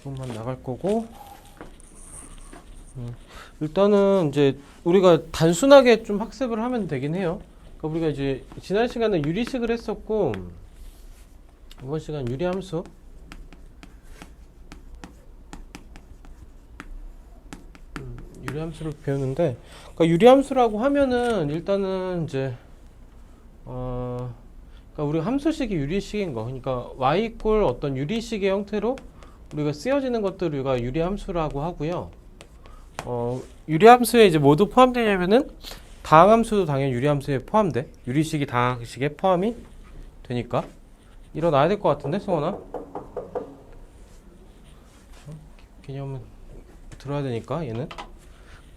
부분만 나갈 거고, 일단은 이제 우리가 단순하게 좀 학습을 하면 되긴 해요. 그러니까 우리가 이제 지난 시간에 유리식을 했었고, 이번 시간 유리함수, 유리함수를 배우는데, 그러니까 유리함수라고 하면은 일단은 이제 그러니까 우리가 함수식이 유리식인 거, 그러니까 y 이꼴 어떤 유리식의 형태로 우리가 쓰여지는 것들을 우리가 유리함수라고 하고요. 유리함수에 이제 모두 포함되냐면은 다항함수도 당연히 유리함수에 포함돼. 유리식이 다항식에 포함이 되니까 일어나야 될 것 같은데, 성원아? 개념은 들어야 되니까 얘는.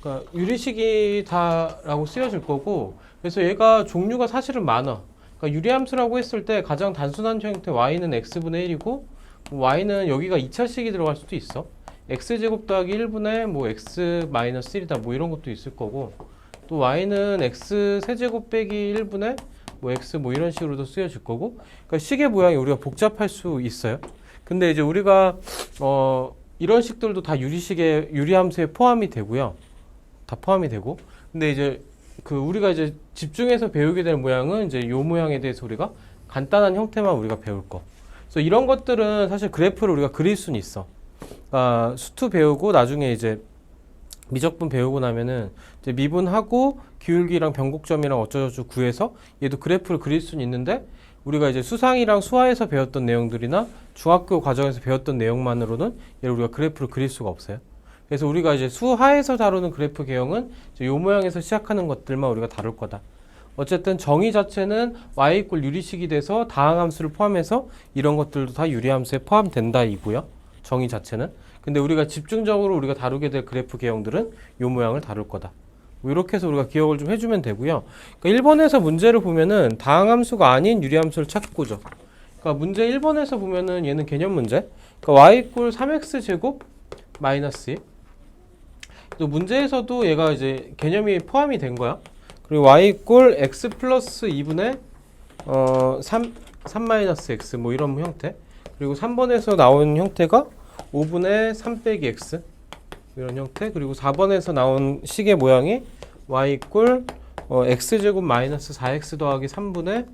그러니까 유리식이 다라고 쓰여질 거고, 그래서 얘가 종류가 사실은 많아. 그러니까 유리함수라고 했을 때 가장 단순한 형태 y는 x분의 1이고 y는 여기가 2차식이 들어갈 수도 있어. x제곱 더하기 1분의 뭐 x 마이너스 1이다 뭐 이런 것도 있을 거고, 또 y는 x 세제곱 빼기 1분의 뭐 x 뭐 이런 식으로도 쓰여질 거고. 그러니까 식의 모양이 우리가 복잡할 수 있어요. 근데 이제 우리가 이런 식들도 다 유리함수에 포함이 되고요. 다 포함이 되고. 근데 이제 우리가 이제 집중해서 배우게 될 모양은 이제 요 모양에 대해서 우리가 간단한 형태만 우리가 배울 거. 그래서 이런 것들은 사실 그래프를 우리가 그릴 수는 있어. 수투 배우고 나중에 이제 미적분 배우고 나면은 이제 미분하고 기울기랑 변곡점이랑 어쩌고저쩌고 구해서 얘도 그래프를 그릴 수는 있는데, 우리가 이제 수상이랑 수화에서 배웠던 내용들이나 중학교 과정에서 배웠던 내용만으로는 얘를 우리가 그래프를 그릴 수가 없어요. 그래서 우리가 이제 수하에서 다루는 그래프 개형은 이제 요 모양에서 시작하는 것들만 우리가 다룰 거다. 어쨌든 정의 자체는 y 이꼴 유리식이 돼서 다항함수를 포함해서 이런 것들도 다 유리함수에 포함된다 이고요. 정의 자체는. 근데 우리가 집중적으로 우리가 다루게 될 그래프 개형들은 요 모양을 다룰 거다. 뭐 이렇게 해서 우리가 기억을 좀 해주면 되고요. 그러니까 1번에서 문제를 보면은 다항함수가 아닌 유리함수를 찾고죠. 그러니까 문제 1번에서 보면은 얘는 개념 문제. 그러니까 y 이꼴 3x 제곱 마이너스 1. 또 문제에서도 얘가 이제 개념이 포함이 된 거야. 그리고 y 이꼴 x 플러스 2분의 3 마이너스 x 뭐 이런 형태. 그리고 3번에서 나온 형태가 5분의 3 빼기 x 이런 형태. 그리고 4번에서 나온 식의 모양이 y 이꼴 x제곱 마이너스 4x 더하기 3분의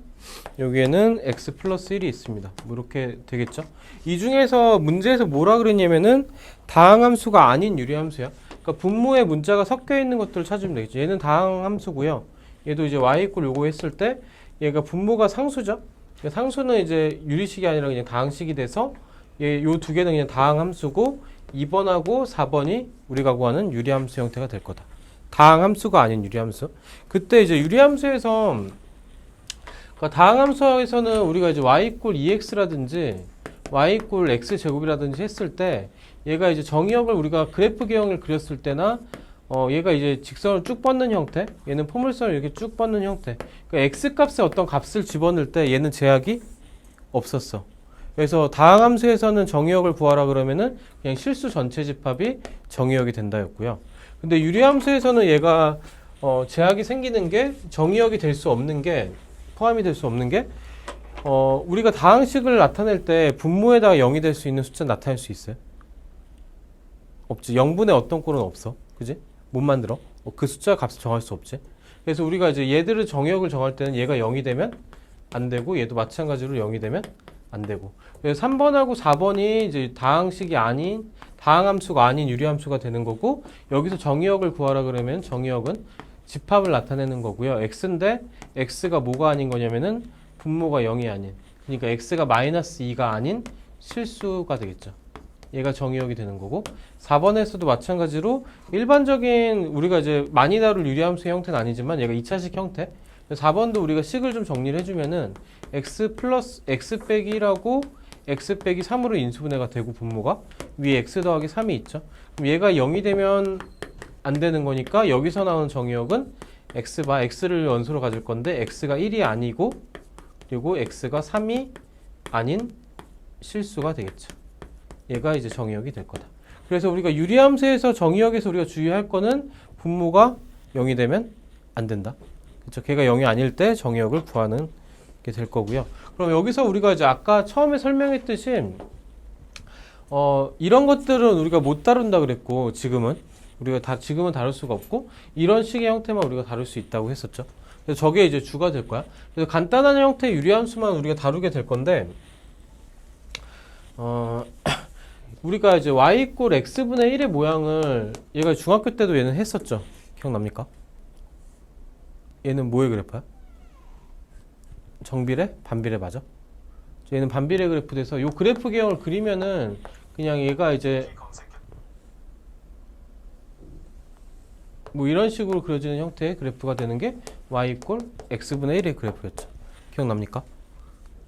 여기에는 x 플러스 1이 있습니다. 뭐 이렇게 되겠죠. 이 중에서 문제에서 뭐라 그랬냐면은 다항함수가 아닌 유리함수야. 그러니까 분모에 문자가 섞여 있는 것들을 찾으면 되겠죠. 얘는 다항함수고요. 얘도 이제 y 이꼴 요거 했을 때 얘가 분모가 상수죠. 그러니까 상수는 이제 유리식이 아니라 그냥 다항식이 돼서 요 두 개는 그냥 다항함수고 2번하고 4번이 우리가 구하는 유리함수 형태가 될 거다. 다항함수가 아닌 유리함수. 그때 이제 유리함수에서 그러니까 다항함수에서는 우리가 이제 y 이꼴 2x라든지 y 이꼴 x제곱이라든지 했을 때 얘가 이제 정의역을 우리가 그래프 개형을 그렸을 때나 얘가 이제 직선을 쭉 뻗는 형태, 얘는 포물선을 이렇게 쭉 뻗는 형태. 그러니까 x 값에 어떤 값을 집어넣을 때 얘는 제약이 없었어. 그래서 다항함수에서는 정의역을 구하라 그러면은 그냥 실수 전체 집합이 정의역이 된다였고요. 근데 유리함수에서는 얘가 제약이 생기는 게 정의역이 될 수 없는 게 포함이 될 수 없는 게 우리가 다항식을 나타낼 때 분모에다가 0이 될 수 있는 숫자 나타낼 수 있어요? 없지. 0분의 어떤 꼴은 없어. 그지? 못 만들어. 그 숫자 값을 정할 수 없지. 그래서 우리가 이제 얘들을 정의역을 정할 때는 얘가 0이 되면 안 되고 얘도 마찬가지로 0이 되면 안 되고. 그래서 3번하고 4번이 이제 다항식이 아닌 다항함수가 아닌 유리함수가 되는 거고, 여기서 정의역을 구하라 그러면 정의역은 집합을 나타내는 거고요. x인데 x가 뭐가 아닌 거냐면은 분모가 0이 아닌, 그러니까 x가 마이너스 2가 아닌 실수가 되겠죠. 얘가 정의역이 되는 거고, 4번에서도 마찬가지로 일반적인 우리가 이제 많이 다룰 유리함수 형태는 아니지만 얘가 2차식 형태. 4번도 우리가 식을 좀 정리를 해주면은 x 플러스 x 빼기 1하고 x 빼기 3으로 인수분해가 되고 분모가 위에 x 더하기 3이 있죠. 그럼 얘가 0이 되면 안 되는 거니까 여기서 나오는 정의역은 x를 원소로 가질 건데 x가 1이 아니고 그리고 x가 3이 아닌 실수가 되겠죠. 얘가 이제 정의역이 될 거다. 그래서 우리가 유리함수에서 정의역에서 우리가 주의할 거는 분모가 0이 되면 안 된다. 그렇죠? 걔가 0이 아닐 때 정의역을 구하는 게 될 거고요. 그럼 여기서 우리가 이제 아까 처음에 설명했듯이 이런 것들은 우리가 못 다룬다 그랬고, 지금은 다룰 수가 없고, 이런 식의 형태만 우리가 다룰 수 있다고 했었죠. 그래서 저게 이제 주가 될 거야. 그래서 간단한 형태의 유리함수만 우리가 다루게 될 건데, 우리가 이제 y 이꼴 x분의 1의 모양을 얘가 중학교 때도 얘는 했었죠. 기억납니까? 얘는 뭐의 그래프야? 정비례? 반비례 맞아? 얘는 반비례 그래프 돼서 요 그래프 개형을 그리면은 그냥 얘가 이제 뭐 이런 식으로 그려지는 형태의 그래프가 되는 게 y 이꼴 x분의 1의 그래프였죠. 기억납니까?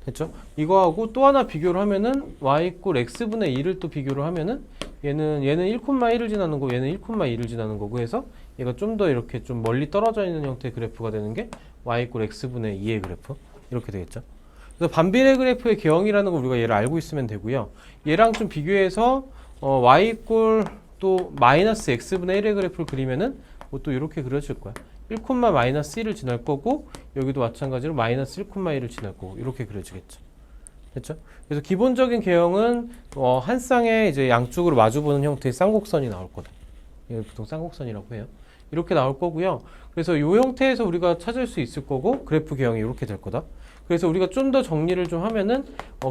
됐죠? 이거하고 또 하나 비교를 하면은 y 이꼴 x분의 2를 또 비교를 하면은 얘는 1,1을 지나는 거고 얘는 1,2를 지나는 거고 해서 얘가 좀 더 이렇게 좀 멀리 떨어져 있는 형태의 그래프가 되는 게 y 이꼴 x분의 2의 그래프 이렇게 되겠죠. 그래서 반비례 그래프의 개형이라는 거 우리가 얘를 알고 있으면 되고요. 얘랑 좀 비교해서 y 이꼴 또 마이너스 x분의 1의 그래프를 그리면은 뭐 또 이렇게 그려질 거야. 1, 마이너스 1을 지날 거고 여기도 마찬가지로 마이너스 1,1을 지날 거고 이렇게 그려지겠죠. 됐죠? 그래서 기본적인 개형은 한 쌍에 이제 양쪽으로 마주보는 형태의 쌍곡선이 나올 거다. 이걸 보통 쌍곡선이라고 해요. 이렇게 나올 거고요. 그래서 이 형태에서 우리가 찾을 수 있을 거고 그래프 개형이 이렇게 될 거다. 그래서 우리가 좀 더 정리를 좀 하면은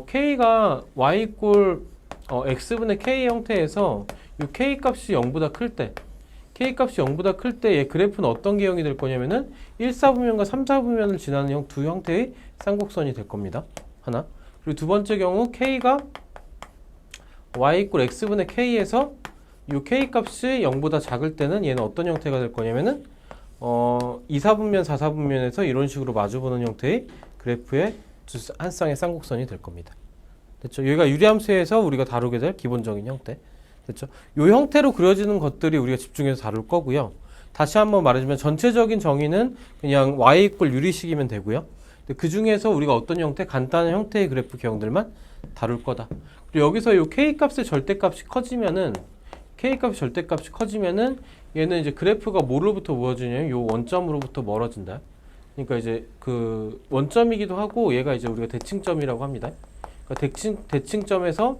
k가 y 이꼴 x분의 k 형태에서 이 k 값이 0보다 클 때 k 값이 0보다 클 때 얘 그래프는 어떤 개형이 될 거냐면은 1사분면과 3사분면을 지나는 두 형태의 쌍곡선이 될 겁니다. 하나. 그리고 두 번째 경우 k가 y 이꼴 x분의 k에서 이 k 값이 0보다 작을 때는 얘는 어떤 형태가 될 거냐면은 2사분면, 4사분면에서 이런 식으로 마주보는 형태의 그래프의 한 쌍의 쌍곡선이 될 겁니다. 됐죠? 여기가 유리함수에서 우리가 다루게 될 기본적인 형태. 됐죠? 이 형태로 그려지는 것들이 우리가 집중해서 다룰 거고요. 다시 한번 말해주면 전체적인 정의는 그냥 y 이꼴 유리식이면 되고요. 그 중에서 우리가 어떤 형태, 간단한 형태의 그래프 개형들만 다룰 거다. 그리고 여기서 이 k 값의 절대값이 커지면은 얘는 이제 그래프가 뭐로부터 멀어지냐면 요 원점으로부터 멀어진다. 그러니까 이제 그 원점이기도 하고 얘가 이제 우리가 대칭점이라고 합니다. 그러니까 대칭점에서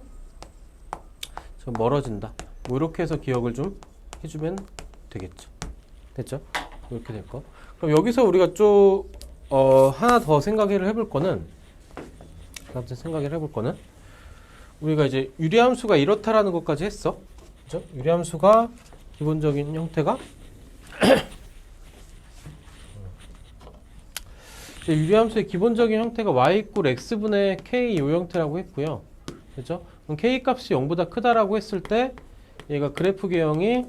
좀 멀어진다. 뭐 이렇게 해서 기억을 좀 해주면 되겠죠. 됐죠? 이렇게 될 거. 그럼 여기서 우리가 좀 하나 더 생각을 해볼 거는 우리가 이제 유리함수가 이렇다라는 것까지 했어. 그죠? 유리함수가 기본적인 형태가 유리함수의 기본적인 형태가 y 이꼴 x분의 k 요 형태라고 했고요. 그죠? 그럼 k 값이 0보다 크다라고 했을 때 얘가 그래프 개형이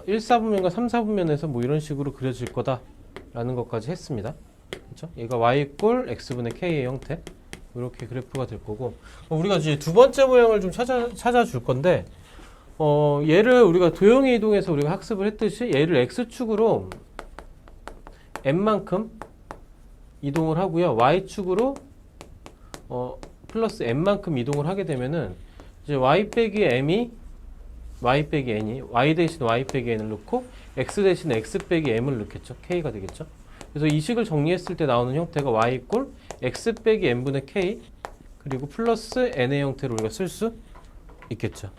1사분면과 3사분면에서 뭐 이런 식으로 그려질 거다라는 것까지 했습니다. 그죠? 얘가 y 이꼴 x분의 k의 형태 이렇게 그래프가 될 거고 우리가 이제 두 번째 모양을 좀 찾아줄 건데 얘를 우리가 도형의 이동에서 우리가 학습을 했듯이 얘를 x축으로 n만큼 이동을 하고요. y축으로 플러스 n만큼 이동을 하게 되면은 이제 y 빼기 n이 y 대신 y 빼기 n을 넣고 x 대신 x 빼기 m을 넣겠죠. k가 되겠죠. 그래서 이 식을 정리했을 때 나오는 형태가 y 이꼴 x 빼기 n분의 k 그리고 플러스 n의 형태로 우리가 쓸 수 있겠죠.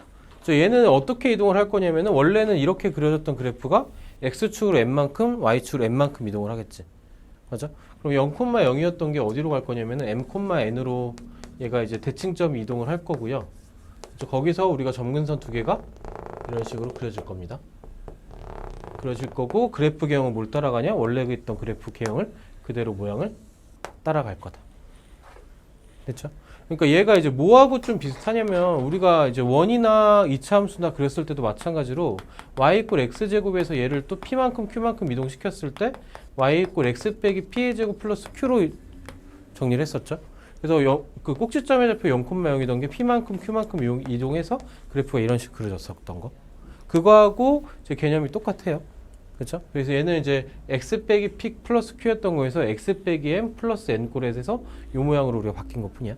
얘는 어떻게 이동을 할 거냐면은 원래는 이렇게 그려졌던 그래프가 x축으로 n만큼 y축으로 n만큼 이동을 하겠지. 맞아? 그럼 0,0이었던 게 어디로 갈 거냐면은 m,n으로 얘가 이제 대칭점 이동을 할 거고요. 거기서 우리가 점근선 두 개가 이런 식으로 그려질 겁니다. 그려질 거고 그래프 개형은 뭘 따라가냐? 원래 있던 그래프 개형을 그대로 모양을 따라갈 거다. 됐죠? 그러니까 얘가 이제 뭐하고 좀 비슷하냐면 우리가 이제 원이나 이차함수나 그랬을 때도 마찬가지로 y 이꼴 x제곱에서 얘를 또 p만큼 q만큼 이동시켰을 때 y 이꼴 x 빼기 p의 제곱 플러스 q로 정리를 했었죠. 그래서 그 꼭지점의 좌표 0,0이던 게 p만큼 q만큼 이동해서 그래프가 이런 식으로 그려졌었던 거. 그거하고 이제 개념이 똑같아요. 그렇죠? 그래서 얘는 이제 x 빼기 p 플러스 q였던 거에서 x 빼기 m 플러스 n 꼴에서 이 모양으로 우리가 바뀐 것 뿐이야.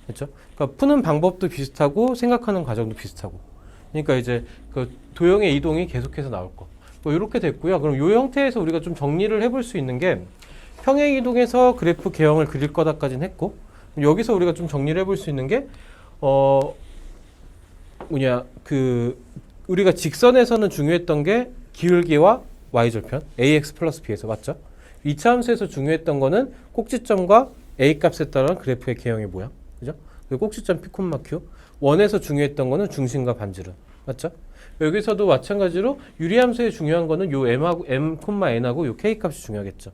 그렇죠? 그러니까 푸는 방법도 비슷하고 생각하는 과정도 비슷하고. 그러니까 이제 그 도형의 이동이 계속해서 나올 거. 뭐 이렇게 됐고요. 그럼 이 형태에서 우리가 좀 정리를 해볼 수 있는 게 평행 이동해서 그래프 개형을 그릴 거다까지는 했고 여기서 우리가 좀 정리를 해볼 수 있는 게 우리가 직선에서는 중요했던 게 기울기와 y절편 ax 플러스 b에서 맞죠? 2차 함수에서 중요했던 거는 꼭지점과 a 값에 따른 그래프의 개형의 모양, 그죠? 그리고 꼭지점 p, q. 원에서 중요했던 거는 중심과 반지름, 맞죠? 여기서도 마찬가지로 유리함수에 중요한 거는 요 m하고 n하고 요 k 값이 중요하겠죠.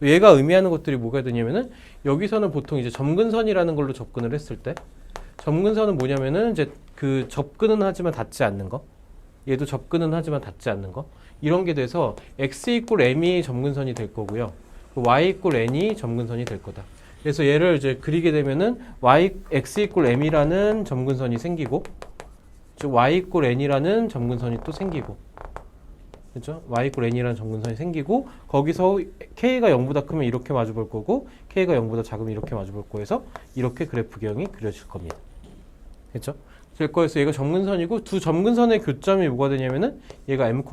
얘가 의미하는 것들이 뭐가 되냐면은 여기서는 보통 이제 점근선이라는 걸로 접근을 했을 때 점근선은 뭐냐면은 이제 그 접근은 하지만 닿지 않는 거. 얘도 접근은 하지만 닿지 않는 거. 이런 게 돼서 x 이꼴 m이 점근선이 될 거고요. y 이꼴 n이 점근선이 될 거다. 그래서 얘를 이제 그리게 되면은 x 이꼴 m이라는 점근선이 생기고 즉 y 이꼴 n이라는 점근선이 또 생기고 그렇죠? y 이꼴 n이라는 점근선이 생기고 거기서 k가 0보다 크면 이렇게 마주 볼 거고 k가 0보다 작으면 이렇게 마주 볼 거여서 이렇게 그래프 개형이 그려질 겁니다. 그렇죠? 될 거여서 얘가 점근선이고 두 점근선의 교점이 뭐가 되냐면은 얘가 m,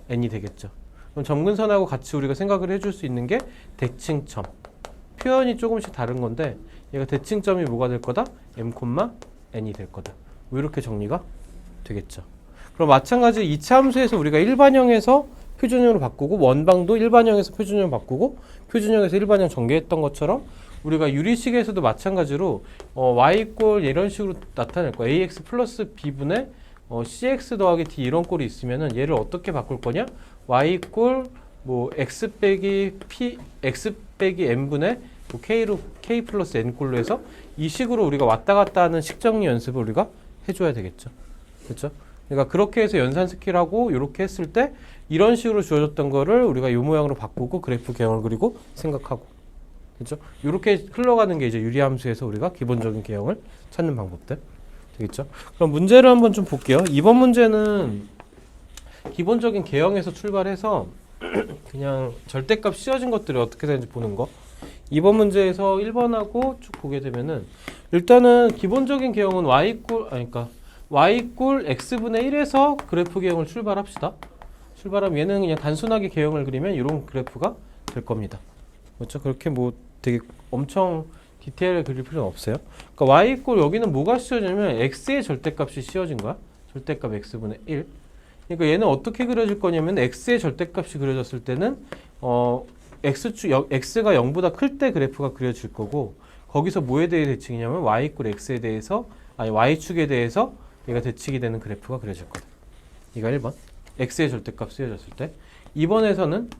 n이 되겠죠. 그럼 점근선하고 같이 우리가 생각을 해줄 수 있는 게 대칭점. 표현이 조금씩 다른 건데 얘가 대칭점이 뭐가 될 거다? m, n이 될 거다. 뭐 이렇게 정리가 되겠죠. 그럼 마찬가지 2차 함수에서 우리가 일반형에서 표준형으로 바꾸고 원방도 일반형에서 표준형 바꾸고 표준형에서 일반형 전개했던 것처럼 우리가 유리식에서도 마찬가지로 y 이꼴 이런 식으로 나타낼 거야. ax 플러스 b분의 cx 더하기 d 이런 꼴이 있으면은 얘를 어떻게 바꿀 거냐? y 이꼴 뭐 x 빼기 m분의 뭐 k 플러스 n 꼴로 해서 이 식으로 우리가 왔다 갔다 하는 식정리 연습을 우리가 해줘야 되겠죠. 그렇죠? 그러니까 그렇게 해서 연산 스킬하고 이렇게 했을 때 이런 식으로 주어졌던 거를 우리가 이 모양으로 바꾸고 그래프 개형을 그리고 생각하고 그렇죠? 이렇게 흘러가는 게 이제 유리함수에서 우리가 기본적인 개형을 찾는 방법들 되겠죠? 그럼 문제를 한번 좀 볼게요. 이번 문제는 기본적인 개형에서 출발해서 그냥 절대값 씌워진 것들이 어떻게 되는지 보는 거. 이번 문제에서 1번하고 쭉 보게 되면은 일단은 기본적인 개형은 y 이꼴 x분의 1에서 그래프 개형을 출발합시다. 출발하면 얘는 그냥 단순하게 개형을 그리면 이런 그래프가 될 겁니다. 그렇죠? 그렇게 뭐 되게 엄청 디테일하게 그릴 필요는 없어요. 그러니까 y 이꼴 여기는 뭐가 씌워지냐면 x의 절대값이 씌워진 거야. 절대값 x분의 1. 그러니까 얘는 어떻게 그려질 거냐면 x의 절대값이 그려졌을 때는 x가 0보다 클 때 그래프가 그려질 거고 거기서 뭐에 대해 대칭이냐면 y 이꼴 x에 대해서 y축에 대해서 얘가 대칭이 되는 그래프가 그려질 거다. 이가 1번. x의 절대값 쓰여졌을 때. 2번에서는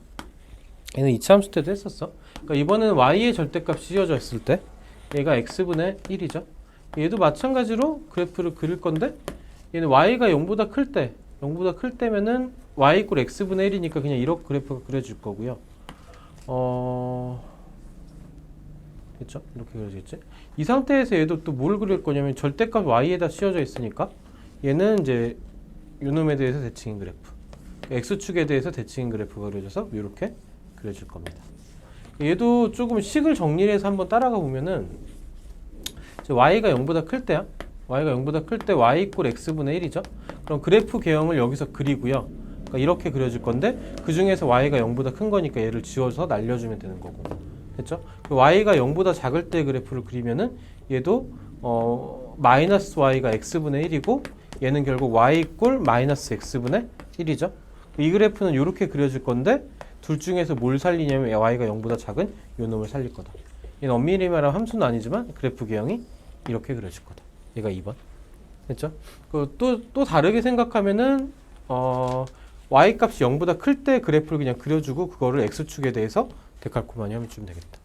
얘는 2차 함수 때도 했었어. 그러니까 이번에는 y의 절대값이 씌워졌을 때 얘가 x분의 1이죠. 얘도 마찬가지로 그래프를 그릴 건데 얘는 y가 0보다 클 때면은 y 이꼴 x분의 1이니까 그냥 이렇게 그래프가 그려질 거고요. 그렇죠? 이렇게 그려지겠지? 이 상태에서 얘도 또 뭘 그릴 거냐면 절대값 y에다 씌워져 있으니까 얘는 이제 요놈에 대해서 대칭인 그래프 x축에 대해서 대칭인 그래프가 그려져서 이렇게 그려질 겁니다. 얘도 조금 식을 정리해서 한번 따라가 보면은 y가 0보다 클 때야. y가 0보다 클 때 y 이꼴 x분의 1이죠. 그럼 그래프 개형을 여기서 그리고요. 그러니까 이렇게 그려질 건데 그 중에서 y가 0보다 큰 거니까 얘를 지워서 날려주면 되는 거고. 됐죠? y가 0보다 작을 때 그래프를 그리면은 얘도 마이너스 y가 x분의 1이고 얘는 결국 y 이꼴 마이너스 x분의 1이죠. 이 그래프는 이렇게 그려질 건데 둘 중에서 뭘 살리냐면 y가 0보다 작은 요 놈을 살릴 거다. 얘는 엄밀히 말하면 함수는 아니지만 그래프 개형이 이렇게 그려질 거다. 얘가 2번. 됐죠? 또 다르게 생각하면은 y 값이 0보다 클 때 그래프를 그냥 그려주고 그거를 x축에 대해서 데칼코마니 하면 좀 되겠다.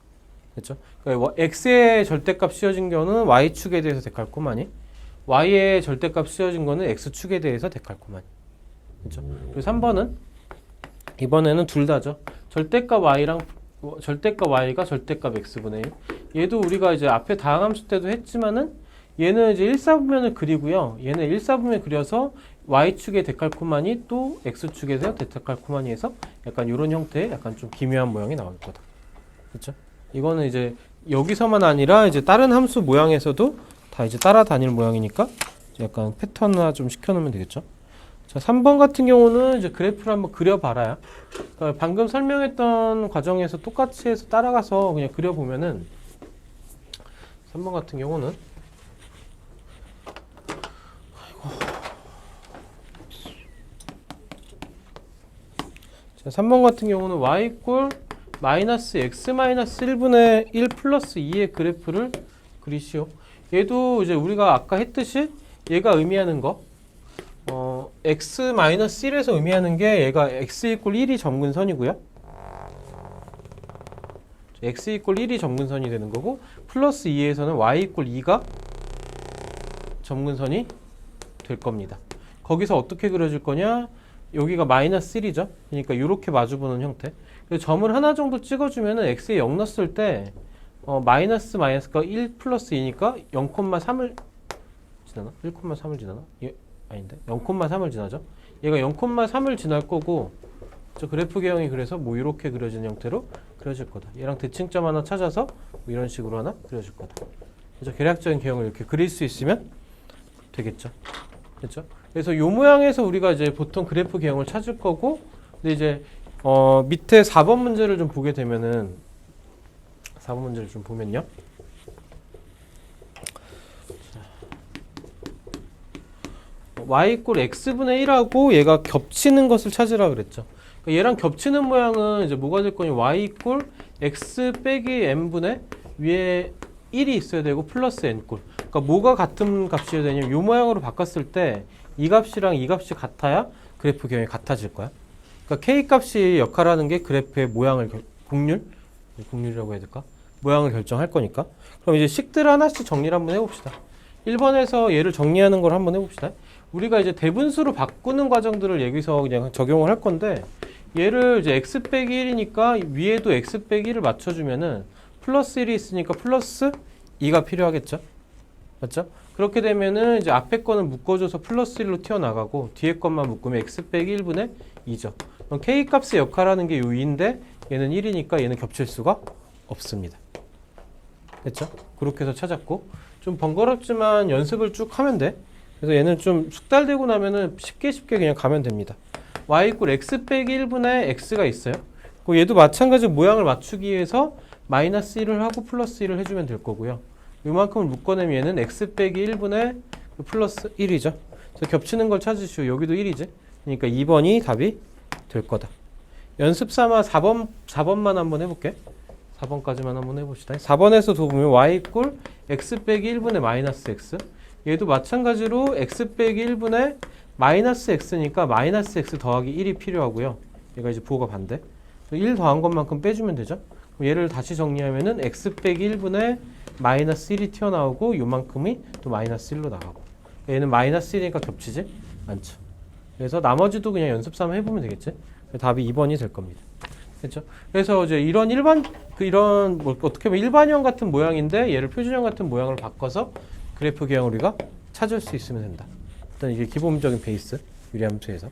됐죠? 그러니까 x의 절대값 씌워진 경우는 y축에 대해서 데칼코마니, y의 절대값 씌워진 거는 x축에 대해서 데칼코마니. 그렇죠? 그리고 3번은 이번에는 둘 다죠. 절대값 y랑 절대값 y가 절대값 x분의 1. 얘도 우리가 이제 앞에 다항함수 때도 했지만은 얘는 이제 1사분면을 그리고요. 얘는 1사분면 그려서 y축의 데칼코마니 또 x축에서 데칼코마니 해서 약간 이런 형태의 약간 좀 기묘한 모양이 나올 거다. 그렇죠? 이거는 이제 여기서만 아니라 이제 다른 함수 모양에서도 다 이제 따라다닐 모양이니까 약간 패턴화 좀 시켜놓으면 되겠죠. 자, 3번 같은 경우는 이제 그래프를 한번 그려봐라요. 그러니까 방금 설명했던 과정에서 똑같이 해서 따라가서 그냥 그려보면은 3번 같은 경우는 자, 3번 같은 경우는 y 이꼴 마이너스 x 마이너스 1분의 1 플러스 2의 그래프를 그리시오. 얘도 이제 우리가 아까 했듯이 얘가 의미하는 거 x 마이너스 1에서 의미하는 게 얘가 x 이꼴 1이 점근선이고요. x 이꼴 1이 점근선이 되는 거고 플러스 2에서는 y 이꼴 2가 점근선이 될 겁니다. 거기서 어떻게 그려줄 거냐? 여기가 마이너스 1이죠. 그러니까 이렇게 마주보는 형태. 점을 하나 정도 찍어주면은 x에 0 넣었을 때 마이너스가 1 플러스 2니까 0,3을 지나나? 1,3을 지나나? 예, 아닌데 0,3을 지나죠. 얘가 0,3을 지날 거고 저 그래프 개형이 그래서 뭐 이렇게 그려진 형태로 그려질 거다. 얘랑 대칭점 하나 찾아서 뭐 이런 식으로 하나 그려줄 거다. 그래서 계략적인 개형을 이렇게 그릴 수 있으면 되겠죠. 그렇죠? 그래서 요 모양에서 우리가 이제 보통 그래프 개형을 찾을 거고, 근데 이제 밑에 4번 문제를 좀 보게 되면은 4번 문제를 좀 보면요. y 이꼴 x분의 1하고 얘가 겹치는 것을 찾으라 그랬죠. 그러니까 얘랑 겹치는 모양은 이제 뭐가 될 거냐? y 이꼴 x 빼기 n분의 위에 1이 있어야 되고 플러스 n꼴. 그러니까 뭐가 같은 값이어야 되냐면 이 모양으로 바꿨을 때 이 값이랑 이 값이 같아야 그래프 개형이 같아질 거야. 그러니까 k 값이 역할하는 게 그래프의 모양을 곡률이라고 해야 될까? 모양을 결정할 거니까. 그럼 이제 식들 하나씩 정리를 한번 해봅시다. 1번에서 얘를 정리하는 걸 한번 해봅시다. 우리가 이제 대분수로 바꾸는 과정들을 여기서 그냥 적용을 할 건데, 얘를 이제 x 빼기 1이니까 위에도 x 빼기 1을 맞춰주면은 플러스 1이 있으니까 플러스 2가 필요하겠죠? 맞죠? 그렇게 되면은 이제 앞에 거는 묶어줘서 플러스 1로 튀어나가고 뒤에 것만 묶으면 x 빼기 1분의 2죠. 그럼 k 값의 역할하는 게 요 2인데 얘는 1이니까 얘는 겹칠 수가 없습니다. 됐죠? 그렇게 해서 찾았고, 좀 번거롭지만 연습을 쭉 하면 돼. 그래서 얘는 좀 숙달되고 나면은 쉽게 그냥 가면 됩니다. y 이꼴 x 빼기 1분의 x가 있어요. 얘도 마찬가지로 모양을 맞추기 위해서 마이너스 1을 하고 플러스 1을 해주면 될 거고요. 이만큼을 묶어내면 얘는 x 빼기 1분의 플러스 1이죠. 그래서 겹치는 걸 찾으시오. 여기도 1이지. 그러니까 2번이 답이 될 거다. 연습 삼아 4번만 한번 해볼게. 4번까지만 한번 해봅시다. 4번에서도 보면 y 이꼴 x 빼기 1분의 마이너스 x. 얘도 마찬가지로 x 빼기 1분의 마이너스 x니까 마이너스 x 더하기 1이 필요하고요. 얘가 이제 부호가 반대. 1 더한 것만큼 빼주면 되죠. 얘를 다시 정리하면은 x 빼기 1분의 마이너스 1이 튀어나오고 요만큼이 또 마이너스 1로 나가고, 얘는 마이너스 1이니까 겹치지 않죠. 그래서 나머지도 그냥 연습 삼아 해보면 되겠지. 답이 2번이 될 겁니다. 그렇죠? 그래서 이제 이런 뭐 어떻게 보면 일반형 같은 모양인데 얘를 표준형 같은 모양으로 바꿔서 그래프 개형을 우리가 찾을 수 있으면 된다. 일단 이게 기본적인 베이스 유리함수에서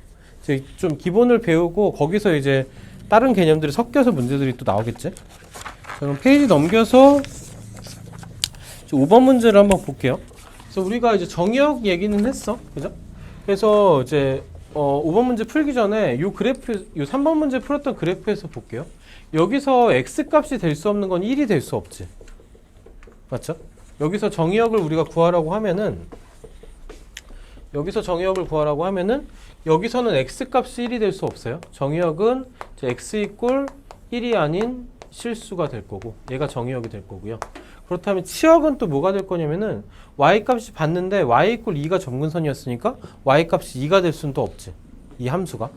좀 기본을 배우고 거기서 이제 다른 개념들이 섞여서 문제들이 또 나오겠지. 그럼 페이지 넘겨서 5번 문제를 한번 볼게요. 그래서 우리가 이제 정의역 얘기는 했어, 그죠? 그래서 이제 5번 문제 풀기 전에 요 3번 문제 풀었던 그래프에서 볼게요. 여기서 x 값이 될 수 없는 건 1이 될 수 없지. 맞죠? 여기서 정의역을 우리가 구하라고 하면은 여기서는 x 값이 1이 될 수 없어요. 정의역은 x 이꼴 1이 아닌 실수가 될 거고, 얘가 정의역이 될 거고요. 그렇다면 치역은 또 뭐가 될 거냐면은 y 값이 봤는데 y 이꼴 2가 점근선이었으니까 y 값이 2가 될 수는 또 없지. 이 함수가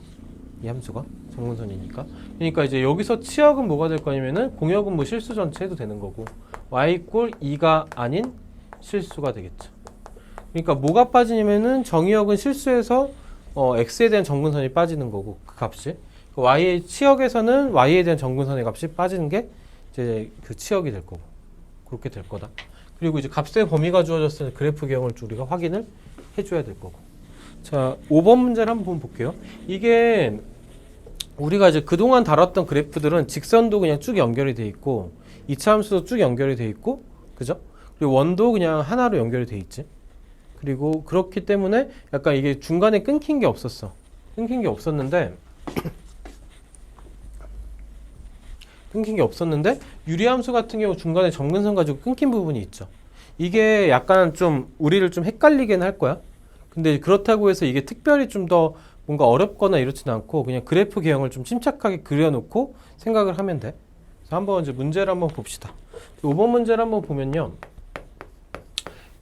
점근선이니까. 그러니까 이제 여기서 치역은 뭐가 될 거냐면은 공역은 뭐 실수 전체 해도 되는 거고, y 이꼴 2가 아닌 실수가 되겠죠. 그러니까 뭐가 빠지냐면은 정의역은 실수해서 x에 대한 점근선이 빠지는 거고, 그 값이 y의 치역에서는 y에 대한 점근선의 값이 빠지는 게 이제 그 치역이 될 거고, 그렇게 될 거다. 그리고 이제 값의 범위가 주어졌을 때 그래프 개형을 우리가 확인을 해줘야 될 거고. 자, 5번 문제를 한번 볼게요. 이게 우리가 이제 그동안 다뤘던 그래프들은 직선도 그냥 쭉 연결이 돼 있고, 이차함수도 쭉 연결이 돼 있고, 그죠? 그리고 원도 그냥 하나로 연결이 돼 있지. 그리고 그렇기 때문에 약간 이게 중간에 끊긴 게 없었어. 끊긴 게 없었는데 유리함수 같은 경우 중간에 점근선 가지고 끊긴 부분이 있죠. 이게 약간 좀 우리를 좀 헷갈리게는 할 거야. 근데 그렇다고 해서 이게 특별히 좀 더 뭔가 어렵거나 이렇지는 않고 그냥 그래프 개형을 좀 침착하게 그려놓고 생각을 하면 돼. 그래서 한번 이제 문제를 한번 봅시다. 5번 문제를 한번 보면요.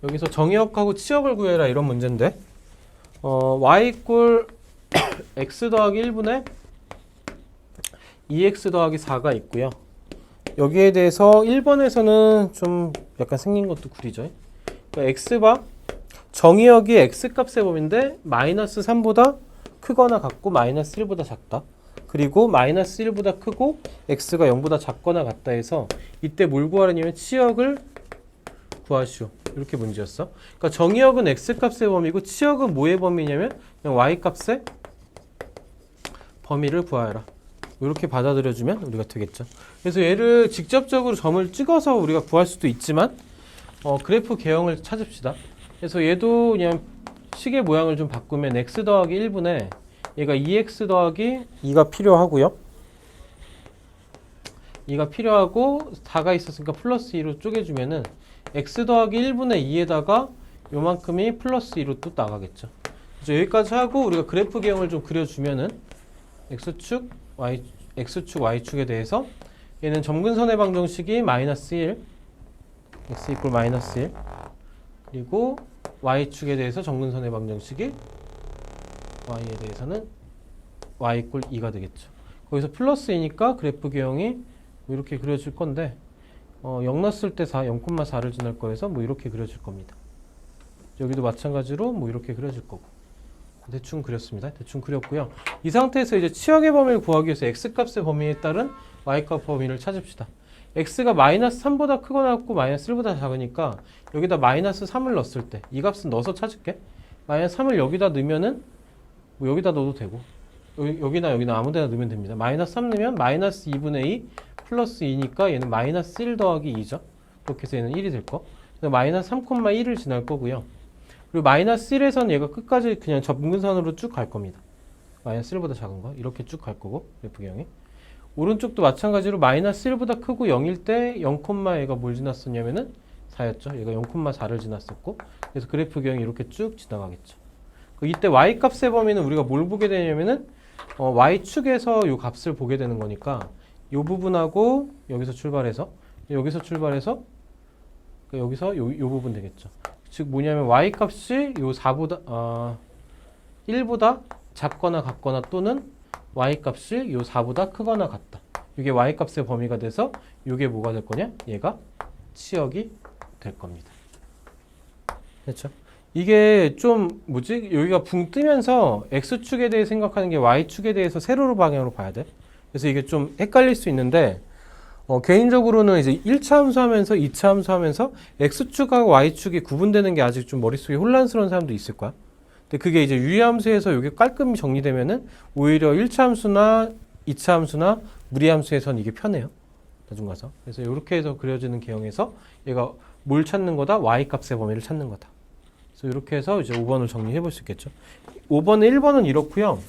여기서 정의역하고 치역을 구해라 이런 문제인데 y = x 더하기 1분의 2x 더하기 4가 있고요. 여기에 대해서 1번에서는 좀 약간 생긴 것도 구리죠. 그러니까 x바 정의역이 x값의 범위인데 마이너스 3보다 크거나 같고 마이너스 1보다 작다. 그리고 마이너스 1보다 크고 x가 0보다 작거나 같다 해서 이때 뭘 구하려냐면 치역을 구하시오. 이렇게 문제였어. 그러니까 정의역은 x값의 범위고 치역은 뭐의 범위냐면 그냥 y값의 범위를 구하여라. 이렇게 받아들여주면 우리가 되겠죠. 그래서 얘를 직접적으로 점을 찍어서 우리가 구할 수도 있지만 그래프 개형을 찾읍시다. 그래서 얘도 그냥 식의 모양을 좀 바꾸면 x 더하기 1분의 얘가 2x 더하기 2가 필요하고요. 2가 필요하고 4가 있었으니까 플러스 2로 쪼개주면은 x 더하기 1분의 2에다가 요만큼이 플러스 2로 또 나가겠죠. 그래서 여기까지 하고 우리가 그래프 개형을 좀 그려주면은 x축, y축에 대해서 얘는 점근선의 방정식이 마이너스 1, x = 마이너스 1 그리고 y축에 대해서 점근선의 방정식이 y에 대해서는 y = 2가 되겠죠. 거기서 플러스 2니까 그래프 개형이 이렇게 그려질 건데 0 넣었을 때 4, 0,4를 지날 거여서 뭐 이렇게 그려질 겁니다. 여기도 마찬가지로 뭐 이렇게 그려질 거고 대충 그렸습니다. 대충 그렸고요. 이 상태에서 이제 치역의 범위를 구하기 위해서 x값의 범위에 따른 y값 범위를 찾읍시다. x가 마이너스 3보다 크거나 같고 마이너스 1보다 작으니까 여기다 마이너스 3을 넣었을 때 이 값은 넣어서 찾을게. 마이너스 3을 여기다 넣으면은 뭐 여기다 넣어도 되고 여기나 아무 데나 넣으면 됩니다. 마이너스 3 넣으면 마이너스 2분의 2 플러스 2니까 얘는 마이너스 1 더하기 2죠. 그렇게 해서 얘는 1이 될 거. 마이너스 3,1을 지날 거고요. 그리고 마이너스 1에서는 얘가 끝까지 그냥 점근선으로 쭉 갈 겁니다. 마이너스 1보다 작은 거 이렇게 쭉 갈 거고 그래프 개형이. 오른쪽도 마찬가지로 마이너스 1보다 크고 0일 때 0, 얘가 뭘 지났었냐면은 4였죠. 얘가 0,4를 지났었고 그래서 그래프 개형이 이렇게 쭉 지나가겠죠. 이때 y값의 범위는 우리가 뭘 보게 되냐면은 y축에서 이 값을 보게 되는 거니까 이 부분하고 여기서 출발해서 여기서 이 부분 되겠죠. 즉 뭐냐면 y값이 요 4보다 1보다 작거나 같거나 또는 y값이 요 4보다 크거나 같다. 이게 y값의 범위가 돼서 이게 뭐가 될 거냐? 얘가 치역이 될 겁니다. 됐죠? 이게 좀 여기가 붕 뜨면서 x축에 대해 생각하는 게 y축에 대해서 세로로 방향으로 봐야 돼. 그래서 이게 좀 헷갈릴 수 있는데 개인적으로는 이제 1차 함수하면서 2차 함수하면서 x축하고 y축이 구분되는 게 아직 좀 머릿속에 혼란스러운 사람도 있을 거야. 근데 그게 이제 유리함수에서 이게 깔끔히 정리되면은 오히려 1차 함수나 2차 함수나 무리함수에서는 이게 편해요. 나중 가서. 그래서 이렇게 해서 그려지는 개형에서 얘가 뭘 찾는 거다? y값의 범위를 찾는 거다. 그래서 이렇게 해서 이제 5번을 정리해 볼 수 있겠죠. 5번, 1번은 이렇고요.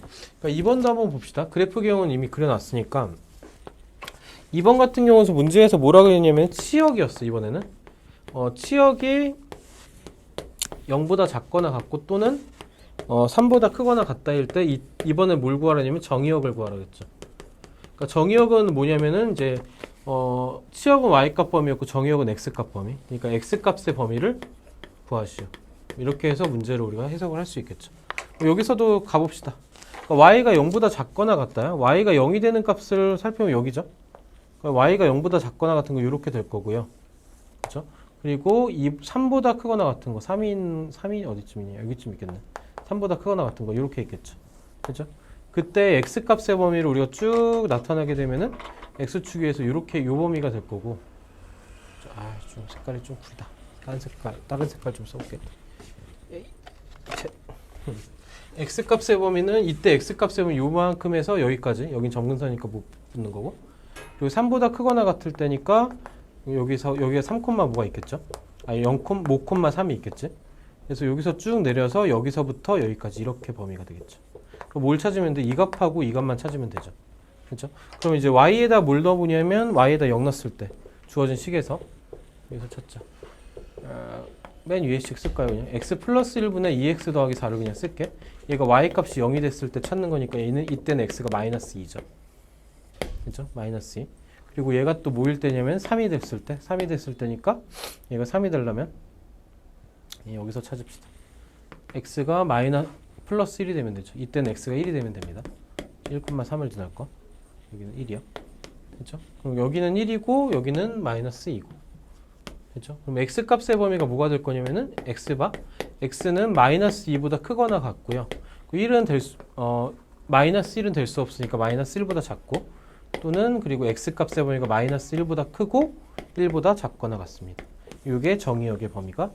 그러니까 2번도 한번 봅시다. 그래프 개형은 이미 그려놨으니까 2번 같은 경우는 문제에서 뭐라고 했냐면 치역이었어. 이번에는 치역이 0보다 작거나 같고 또는 3보다 크거나 같다 일 때 이번에 뭘 구하라냐면 정의역을 구하라겠죠. 그러니까 정의역은 뭐냐면은 이제 치역은 y값 범위였고 정의역은 x값 범위. 그러니까 x값의 범위를 구하시오. 이렇게 해서 문제를 우리가 해석을 할 수 있겠죠. 여기서도 가봅시다. 그러니까 y가 0보다 작거나 같다요. y가 0이 되는 값을 살펴보면 여기죠. 그러니까 y가 0보다 작거나 같은 거 이렇게 될 거고요. 그렇죠? 그리고 3보다 크거나 같은 거 3이 어디쯤이냐? 여기쯤 있겠네. 3보다 크거나 같은 거 이렇게 있겠죠. 그렇죠? 그때 x값의 범위를 우리가 쭉 나타나게 되면은 x축에서 이렇게 요 범위가 될 거고. 좀 색깔이 좀 구리다. 다른 색깔 좀 써볼게. x값의 범위는 이때 x값의 범위 요만큼에서 여기까지. 여긴 점근선이니까 못 붙는 거고. 그리고 3보다 크거나 같을 때니까 여기가 3, 뭐가 있겠죠? 5,3이 있겠지? 그래서 여기서 쭉 내려서 여기서부터 여기까지 이렇게 범위가 되겠죠. 그럼 뭘 찾으면 돼? 이 값하고 이 값만 찾으면 되죠. 그렇죠? 그럼 이제 y에다 뭘 넣어보냐면 y에다 0 넣었을 때 주어진 식에서 여기서 찾자. 맨 위에씩 쓸까요? 그냥 x 플러스 1분의 2x 더하기 4를 그냥 쓸게. 얘가 y 값이 0이 됐을 때 찾는 거니까 얘는 이때는 x가 마이너스 2죠. 그죠? 마이너스 2. 그리고 얘가 또 뭐일 때냐면 3이 됐을 때, 3이 됐을 때니까 얘가 3이 되려면 여기서 찾읍시다. x가 플러스 1이 되면 되죠. 이때는 x가 1이 되면 됩니다. 1,3을 지날 거. 여기는 1이요. 그죠? 그럼 여기는 1이고 여기는 마이너스 2고. 그죠? 그럼 x 값의 범위가 뭐가 될 거냐면은 x바 x는 마이너스 2보다 크거나 같고요. 1은 마이너스 1은 될 수 없으니까 마이너스 1보다 작고 또는 그리고 x 값의 범위가 마이너스 1보다 크고 1보다 작거나 같습니다. 이게 정의역의 범위가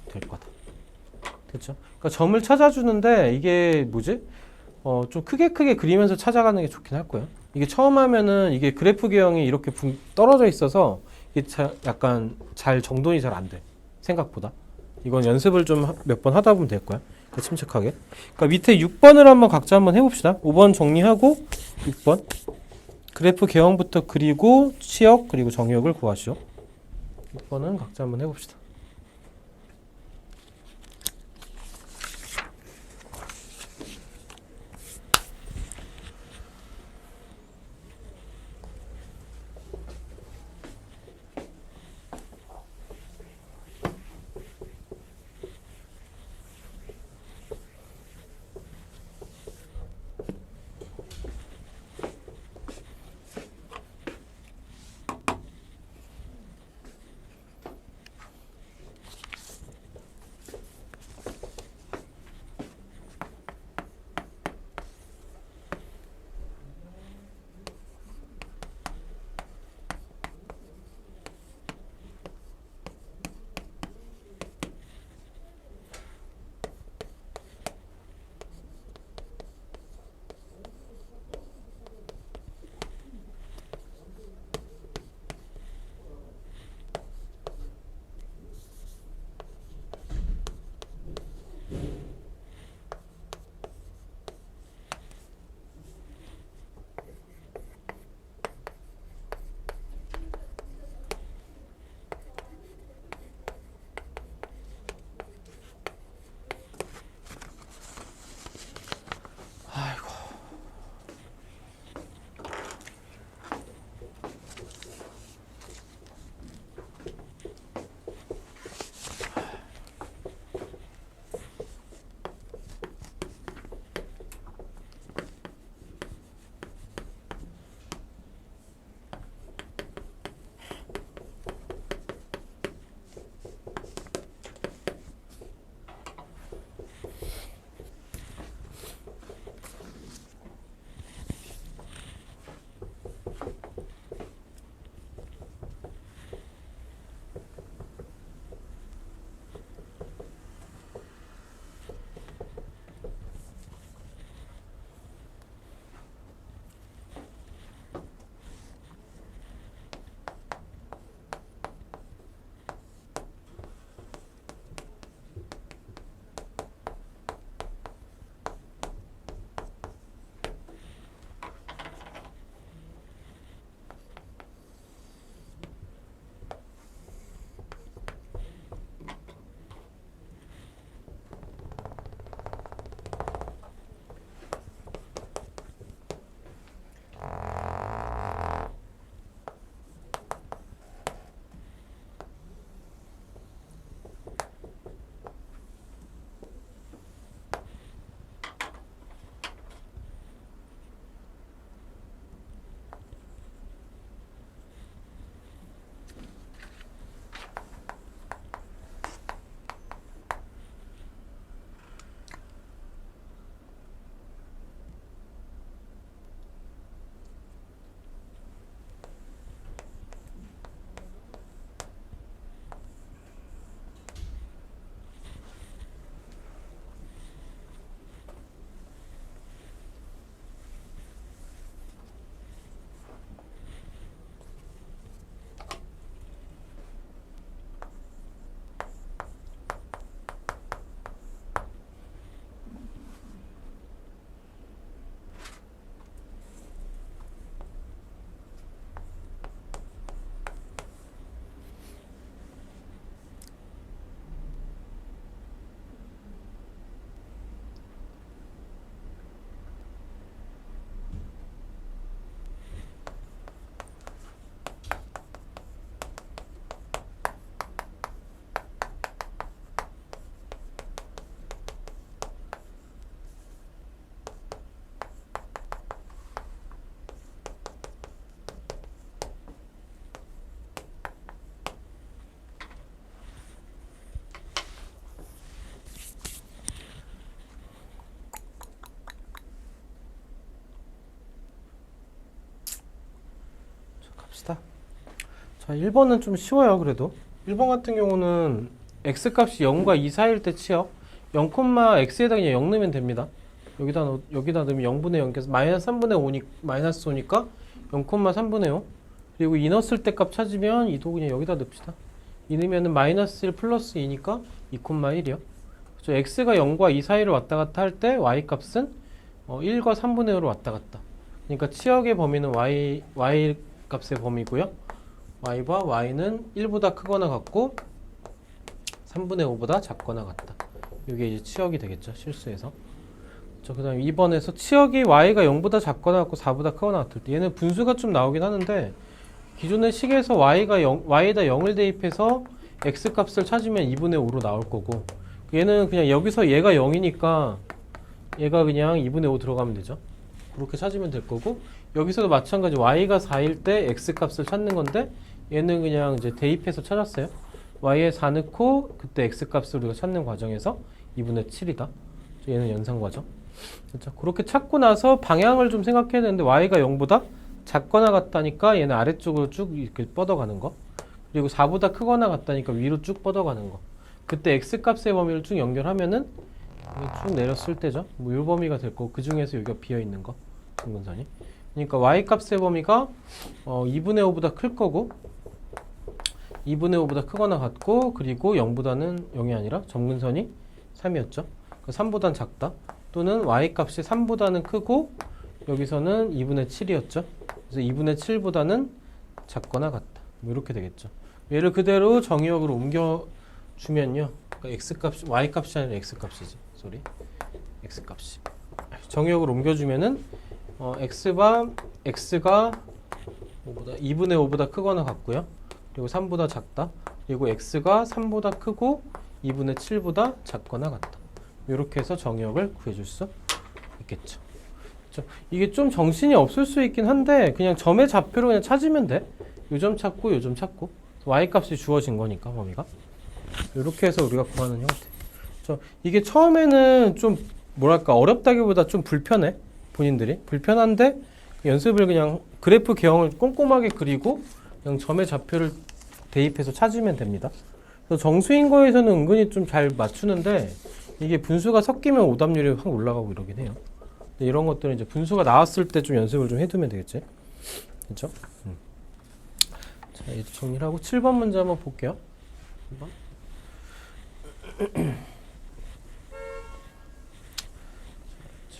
될 거다. 됐죠? 그러니까 점을 찾아주는데 이게 뭐지? 좀 크게 그리면서 찾아가는 게 좋긴 할 거예요. 이게 처음 하면은 이게 그래프 개형이 이렇게 떨어져 있어서 이게 약간 잘 정돈이 잘 안 돼. 생각보다. 이건 연습을 좀 몇 번 하다 보면 될 거야. 침착하게. 그러니까 밑에 6번을 한번 각자 한번 해봅시다. 5번 정리하고 6번 그래프 개형부터 그리고 치역 그리고 정의역을 구하시오. 6번은 각자 한번 해봅시다. 자, 1번은 좀 쉬워요. 그래도 1번 같은 경우는 x값이 0과 2 사이일 때 치역 0, x에다 그냥 0 넣으면 됩니다. 여기다 넣으면 0분의 0께서 마이너스 3분의 5니 마이너스 5니까 0, 3분의 5. 그리고 2 넣었을 때 값 찾으면 2도 그냥 여기다 넣읍시다. 2 넣으면은 마이너스 1 플러스 2니까 2, 1이요. 그렇죠? x가 0과 2 사이를 왔다 갔다 할 때 y 값은 1과 3분의 5로 왔다 갔다. 그러니까 치역의 범위는 y 값의 범위고요. y와 y는 1보다 크거나 같고 3분의 5보다 작거나 같다. 이게 이제 치역이 되겠죠. 실수해서. 그 다음 2번에서 치역이 y가 0보다 작거나 같고 4보다 크거나 같을 때 얘는 분수가 좀 나오긴 하는데 기존의 식에서 y에다 0을 대입해서 x 값을 찾으면 2분의 5로 나올 거고 얘는 그냥 여기서 얘가 0이니까 얘가 그냥 2분의 5 들어가면 되죠. 그렇게 찾으면 될 거고 여기서도 마찬가지 y가 4일 때 x 값을 찾는 건데 얘는 그냥 이제 대입해서 찾았어요. y에 4 넣고 그때 x 값을 우리가 찾는 과정에서 2분의 7이다. 얘는 연산 과정. 그렇죠? 그렇게 찾고 나서 방향을 좀 생각해야 되는데 y가 0보다 작거나 같다니까 얘는 아래쪽으로 쭉 이렇게 뻗어가는 거. 그리고 4보다 크거나 같다니까 위로 쭉 뻗어가는 거. 그때 x 값의 범위를 쭉 연결하면은 쭉 내렸을 때죠. 뭐 요 범위가 될 거고 그 중에서 여기가 비어 있는 거. 점근선이. 그러니까 y 값의 범위가 2분의 5보다 클 거고 2분의 5보다 크거나 같고 그리고 0보다는 0이 아니라 점근선이 3이었죠. 3보다는 작다. 또는 y 값이 3보다는 크고 여기서는 2분의 7이었죠. 그래서 2분의 7보다는 작거나 같다. 뭐 이렇게 되겠죠. 얘를 그대로 정의역으로 옮겨주면요. 그러니까 x값이 y 값이 아니라 x값이지. 소리. x값이. 정의역으로 옮겨주면은 x가 2분의 5보다 크거나 같고요. 그리고 3보다 작다. 그리고 x가 3보다 크고 2분의 7보다 작거나 같다. 이렇게 해서 정의역을 구해줄 수 있겠죠. 그렇죠? 이게 좀 정신이 없을 수 있긴 한데 그냥 점의 좌표로 그냥 찾으면 돼. 요 점 찾고 요 점 찾고 y 값이 주어진 거니까 범위가 이렇게 해서 우리가 구하는 형태. 그렇죠? 이게 처음에는 좀 뭐랄까 어렵다기보다 좀 불편해. 본인들이 불편한데 연습을 그냥 그래프 개형을 꼼꼼하게 그리고 그냥 점의 좌표를 대입해서 찾으면 됩니다. 그래서 정수인 거에서는 은근히 좀 잘 맞추는데 이게 분수가 섞이면 오답률이 확 올라가고 이러긴 해요. 이런 것들은 이제 분수가 나왔을 때 좀 연습을 좀 해두면 되겠지. 그렇죠? 자, 얘도 정리를 하고 7번 문제 한번 볼게요.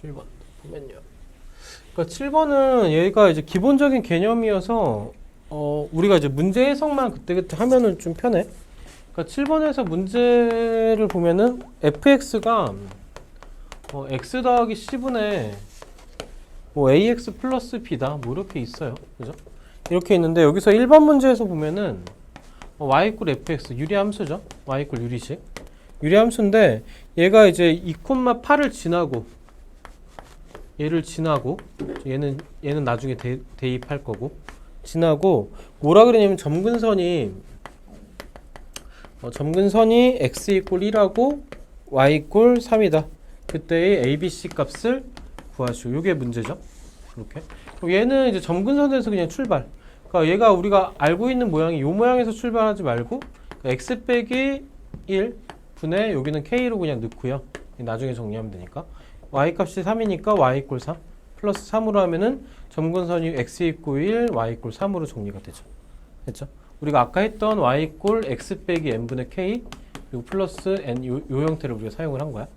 7번 보면요. 그러니까 7번은 얘가 이제 기본적인 개념이어서 우리가 이제 문제 해석만 그때그때 하면은 좀 편해. 그러니까 7번에서 문제를 보면은 fx가 x 더하기 c분의 ax 플러스 b다. 뭐 이렇게 있어요. 그죠? 이렇게 있는데 여기서 1번 문제에서 보면은 y 이퀄 fx 유리함수죠. y 이퀄 유리식. 유리함수인데 얘가 이제 2,8을 지나고 얘를 지나고 얘는 나중에 대입할 거고 지나고 뭐라 그러냐면 점근선이 x 이퀄 1하고 y 이퀄 3이다. 그때의 ABC 값을 구하시오. 요게 문제죠. 이렇게. 얘는 이제 점근선에서 그냥 출발. 그러니까 얘가 우리가 알고 있는 모양이 요 모양에서 출발하지 말고 x 빼기 1 분의 여기는 k로 그냥 넣고요. 나중에 정리하면 되니까. y 값이 3이니까 y 이퀄 3 플러스 3으로 하면은 점근선이 x 이퀄 1, y 이퀄 3으로 정리가 되죠. 됐죠? 우리가 아까 했던 y 이퀄 x 빼기 n분의 k 그리고 플러스 n 요 형태를 우리가 사용을 한 거야.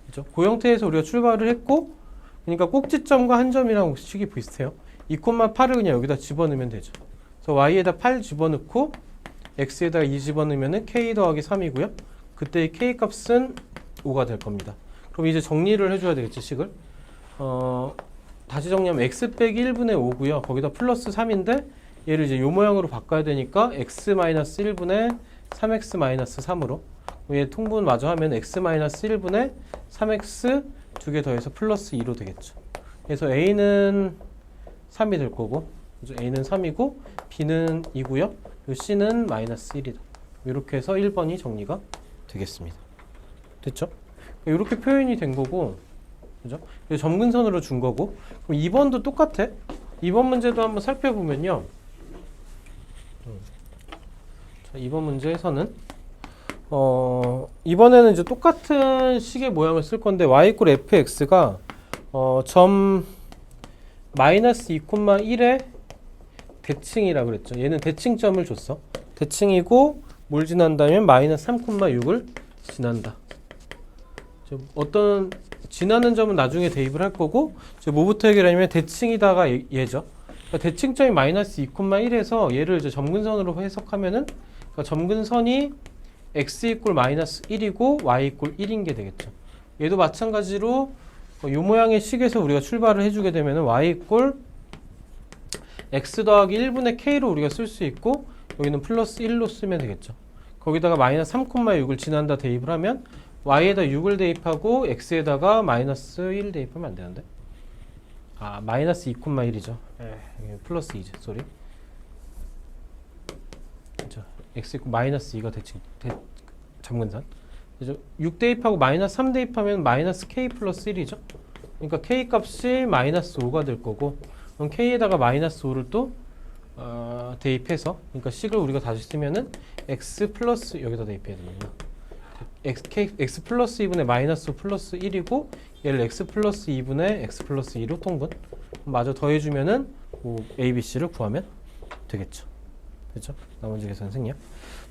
그렇죠? 그 형태에서 우리가 출발을 했고 그러니까 꼭지점과 한 점이랑 식이 비슷해요. 2,8을 그냥 여기다 집어넣으면 되죠. 그래서 y에다 8 집어넣고 x에다 2 집어넣으면 k 더하기 3이고요. 그때 k 값은 5가 될 겁니다. 그럼 이제 정리를 해줘야 되겠지, 식을. 다시 정리하면 x 빼기 1분의 5고요. 거기다 플러스 3인데 얘를 이제 요 모양으로 바꿔야 되니까 x-1분의 3x-3으로 얘 통분 마저 하면 x-1분의 3x 두 개 더해서 플러스 2로 되겠죠. 그래서 a는 3이 될 거고 a는 3이고 b는 2고요. c는 마이너스 1이다. 이렇게 해서 1번이 정리가 되겠습니다. 됐죠? 이렇게 표현이 된 거고 그죠? 점근선으로 준 거고 그럼 2번도 똑같아. 2번 문제도 한번 살펴보면요. 자, 이번 문제에서는 이번에는 이제 똑같은 식의 모양을 쓸 건데 y 이퀄 fx가 점 마이너스 2,1의 대칭이라 그랬죠. 얘는 대칭점을 줬어. 대칭이고 뭘 지난다면 마이너스 3,6을 지난다. 어떤 지나는 점은 나중에 대입을 할 거고 뭐부터 해결하냐면 대칭이다가 얘죠. 그러니까 대칭점이 마이너스 2,1에서 얘를 이제 점근선으로 해석하면은 그러니까 점근선이 x 이퀄 마이너스 1이고 y 이퀄 1인 게 되겠죠. 얘도 마찬가지로 이 모양의 식에서 우리가 출발을 해주게 되면은 y 이퀄 x 더하기 1분의 k로 우리가 쓸 수 있고 여기는 플러스 1로 쓰면 되겠죠. 거기다가 마이너스 3,6을 지난다 대입을 하면 y에다 6을 대입하고 x에다가 마이너스 1 대입하면 안 되는데 마이너스 2,1이죠. 플러스 2죠. 쏘리. x 이퀄 마이너스 2가 대칭 점근선. 그죠? 6 대입하고 마이너스 3 대입하면 마이너스 k 플러스 1이죠. 그러니까 k 값이 마이너스 5가 될 거고 그럼 k에다가 마이너스 5를 또 대입해서 그러니까 식을 우리가 다시 쓰면은 x 플러스 여기다 대입해야 됩니다. x 플러스 2분의 마이너스 5 플러스 1이고 얘를 x 플러스 2분의 x 플러스 2로 통분 마저 더해주면은 a, b, c를 구하면 되겠죠. 그렇죠? 나머지 계산 생략.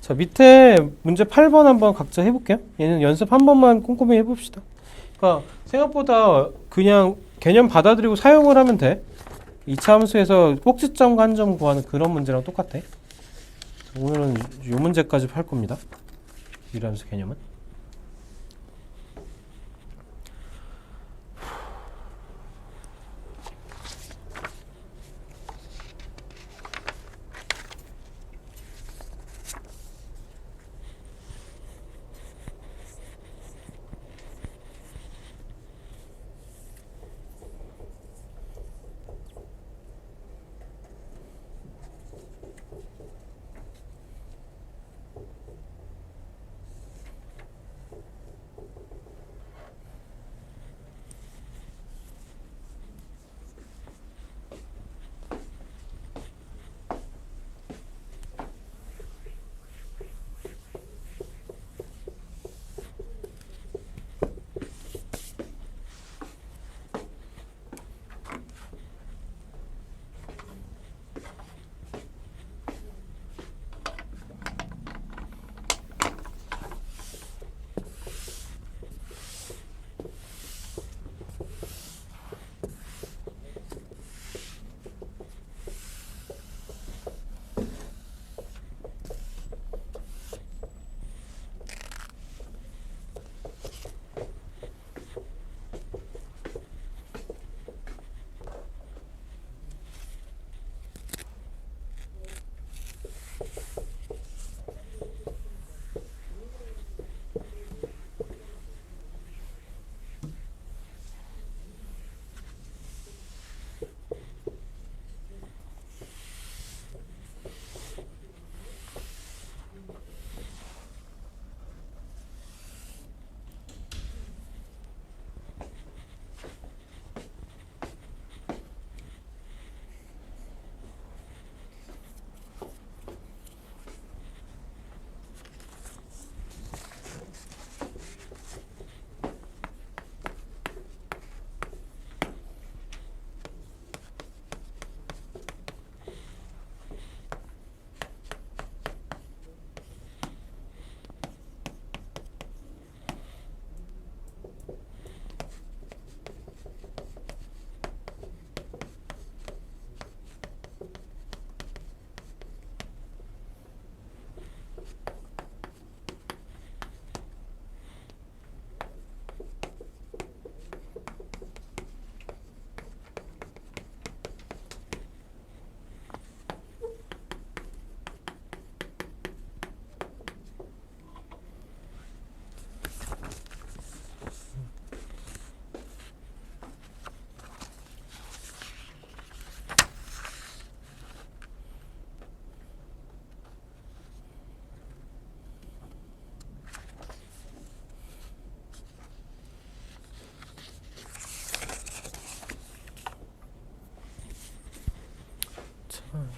자, 밑에 문제 8번 한번 각자 해볼게요. 얘는 연습 한 번만 꼼꼼히 해봅시다. 그러니까 생각보다 그냥 개념 받아들이고 사용을 하면 돼. 2차 함수에서 꼭지점과 한 점 구하는 그런 문제랑 똑같아. 오늘은 이 문제까지 할 겁니다. 유리함수 개념은.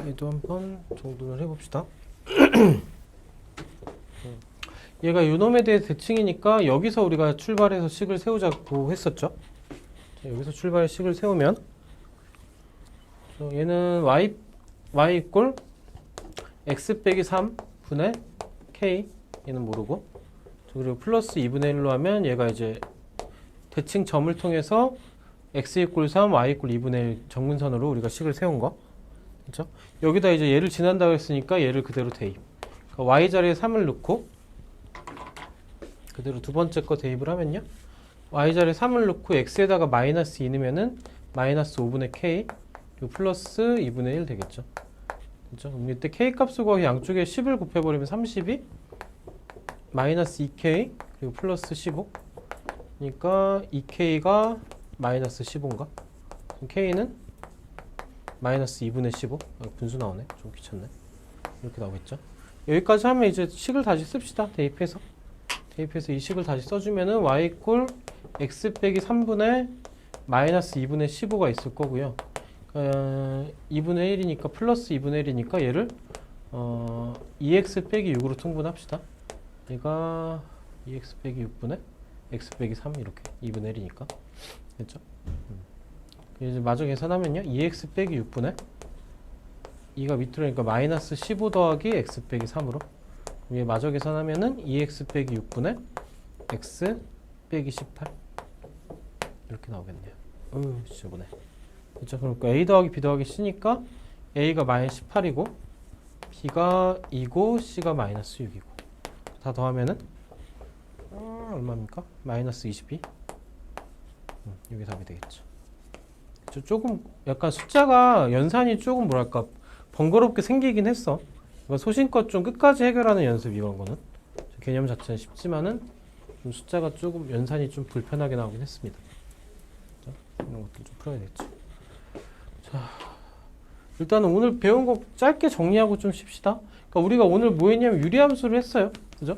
얘도 한번 정돈을 해봅시다. 얘가 요놈에 대해 대칭이니까 여기서 우리가 출발해서 식을 세우자고 했었죠. 자, 여기서 출발해 식을 세우면 얘는 y 이꼴 x 빼기 3분의 k, 얘는 모르고, 그리고 플러스 2분의 1로 하면 얘가 이제 대칭 점을 통해서 x 이꼴 3, y 이꼴 2분의 1 정근선으로 우리가 식을 세운 거. 그렇죠? 여기다 이제 얘를 지난다고 했으니까 얘를 그대로 대입. 그러니까 y 자리에 3을 넣고 그대로 두 번째 거 대입을 하면요. y 자리에 3을 넣고 x에다가 마이너스 2 넣으면은 마이너스 5분의 k 그리고 플러스 2분의 1 되겠죠. 그렇죠? 그럼 이때 k 값을 구하고 양쪽에 10을 곱해버리면 32 마이너스 2k 그리고 플러스 15 그러니까 2k가 마이너스 15인가? k는 마이너스 2분의 15 분수 나오네. 좀 귀찮네. 이렇게 나오겠죠. 여기까지 하면 이제 식을 다시 씁시다. 대입해서 이 식을 다시 써주면은 y 이꼴 x 빼기 3분의 마이너스 2분의 15가 있을 거고요. 2분의 1이니까 플러스 2분의 1이니까 얘를 2x 빼기 6으로 통분합시다. 얘가 2x 빼기 6분의 x 빼기 3 이렇게 2분의 1이니까 됐죠? 이제 마저 계산하면요. 2x 빼기 6분의 2가 밑으로니까 마이너스 15 더하기 x 빼기 3으로 위에 마저 계산하면은 2x 빼기 6분의 x 빼기 18 이렇게 나오겠네요. 지저분해. 그렇죠? 그러니까 a 더하기 b 더하기 c니까 a가 마이너스 18이고 b가 2고 c가 마이너스 6이고 다 더하면은 얼마입니까? 마이너스 22. 이게 답이 되겠죠. 조금 약간 숫자가 연산이 조금 뭐랄까 번거롭게 생기긴 했어. 소신껏 좀 끝까지 해결하는 연습 이런 거는 개념 자체는 쉽지만은 좀 숫자가 조금 연산이 좀 불편하게 나오긴 했습니다. 자, 이런 것들 좀 풀어야겠죠. 자, 일단은 오늘 배운 거 짧게 정리하고 좀 쉽시다. 그러니까 우리가 오늘 뭐 했냐면 유리함수를 했어요. 그죠?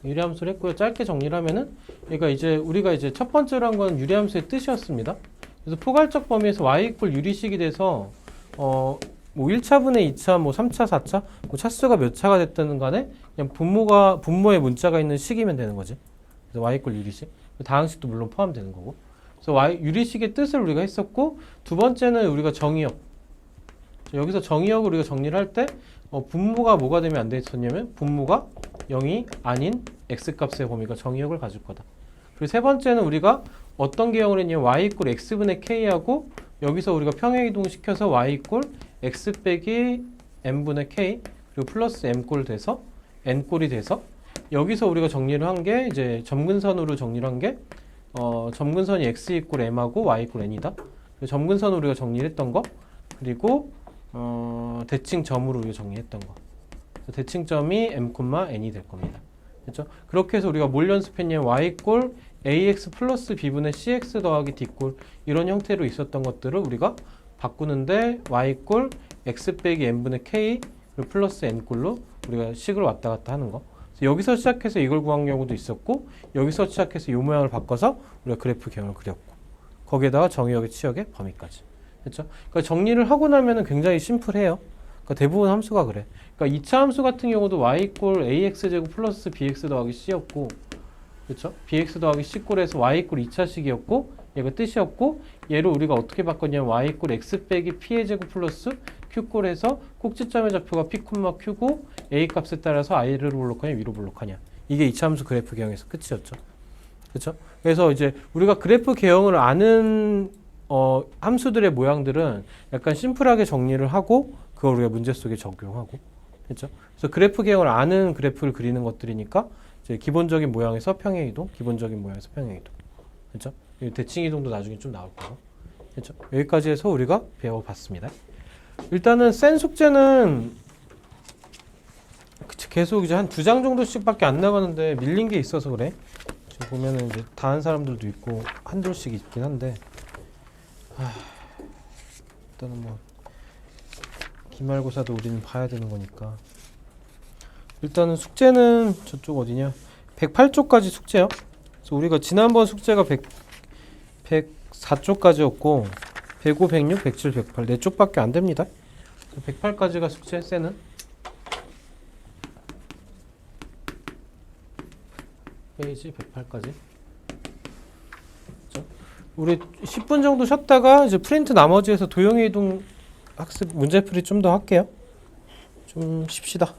유리함수를 했고요. 짧게 정리를 하면은 그러니까 이제 우리가 이제 첫 번째로 한 건 유리함수의 뜻이었습니다. 그래서 포괄적 범위에서 y 이꼴 유리식이 돼서 뭐 1차분의 2차, 뭐 3차, 4차, 뭐 차수가 몇 차가 됐든 간에 그냥 분모에 문자가 있는 식이면 되는 거지. 그래서 y 이꼴 유리식. 다항식도 물론 포함되는 거고. 그래서 유리식의 뜻을 우리가 했었고, 두 번째는 우리가 정의역. 여기서 정의역을 우리가 정리를 할 때 분모가 뭐가 되면 안 됐었냐면 분모가 0이 아닌 x값의 범위가 정의역을 가질 거다. 그리고 세 번째는 우리가 어떤 개형을 했냐면 y 이꼴 x분의 k하고 여기서 우리가 평행이동 시켜서 y 이꼴 x 빼기 n분의 k 그리고 플러스 m꼴 돼서 n꼴이 돼서 여기서 우리가 정리를 한 게 이제 점근선으로 정리를 한 게 점근선이 x 이꼴 m하고 y 이꼴 n이다. 점근선으로 우리가 정리를 했던 거 그리고 대칭점으로 우리가 정리했던 거. 대칭점이 m, n이 될 겁니다. 그렇죠? 그렇게 해서 우리가 뭘 연습했냐면 y 이꼴 ax 플러스 b분의 cx 더하기 d꼴 이런 형태로 있었던 것들을 우리가 바꾸는데 y 이꼴 x 빼기 n분의 k 그리고 플러스 n꼴로 우리가 식을 왔다 갔다 하는 거. 여기서 시작해서 이걸 구한 경우도 있었고 여기서 시작해서 이 모양을 바꿔서 우리가 그래프 개형을 그렸고 거기에다가 정의역의 치역의 범위까지. 그렇죠? 그러니까 정리를 하고 나면은 굉장히 심플해요. 그러니까 대부분 함수가 그래. 그러니까 2차 함수 같은 경우도 y 이꼴 ax제곱 플러스 bx 더하기 c였고 그렇죠? bx 더하기 c꼴에서 y 이꼴 2차식이었고 얘가 뜻이었고 얘를 우리가 어떻게 바꿨냐면 y 이꼴 x 빼기 p의 제곱 플러스 q꼴에서 꼭지점의 좌표가 p, q고 a 값에 따라서 i를 볼록하냐 위로 볼록하냐 이게 2차 함수 그래프 개형에서 끝이었죠. 그렇죠? 그래서 이제 우리가 그래프 개형을 아는 함수들의 모양들은 약간 심플하게 정리를 하고 그걸 우리가 문제 속에 적용하고 그렇죠? 그래서 그래프 개형을 아는 그래프를 그리는 것들이니까 이제 기본적인 모양에서 평행이동, 기본적인 모양에서 평행이동 그렇죠? 대칭이동도 나중에 좀 나올 거고 그렇죠? 여기까지 해서 우리가 배워봤습니다. 일단은 센 숙제는 계속 이제 한 2장 정도씩밖에 안 나가는데 밀린 게 있어서 그래. 지금 보면은 이제 다 한 사람들도 있고 한둘씩 있긴 한데 일단은 뭐 기말고사도 우리는 봐야 되는 거니까 일단은 숙제는 저쪽 어디냐 108쪽까지 숙제요. 그래서 우리가 지난번 숙제가 104쪽까지였고 105, 106, 107, 108 4쪽밖에 안 됩니다. 108까지가 숙제 쎄는 페이지 108까지. 우리 10분 정도 쉬었다가 이제 프린트 나머지에서 도형이동 학습 문제풀이 좀 더 할게요. 좀 쉽시다.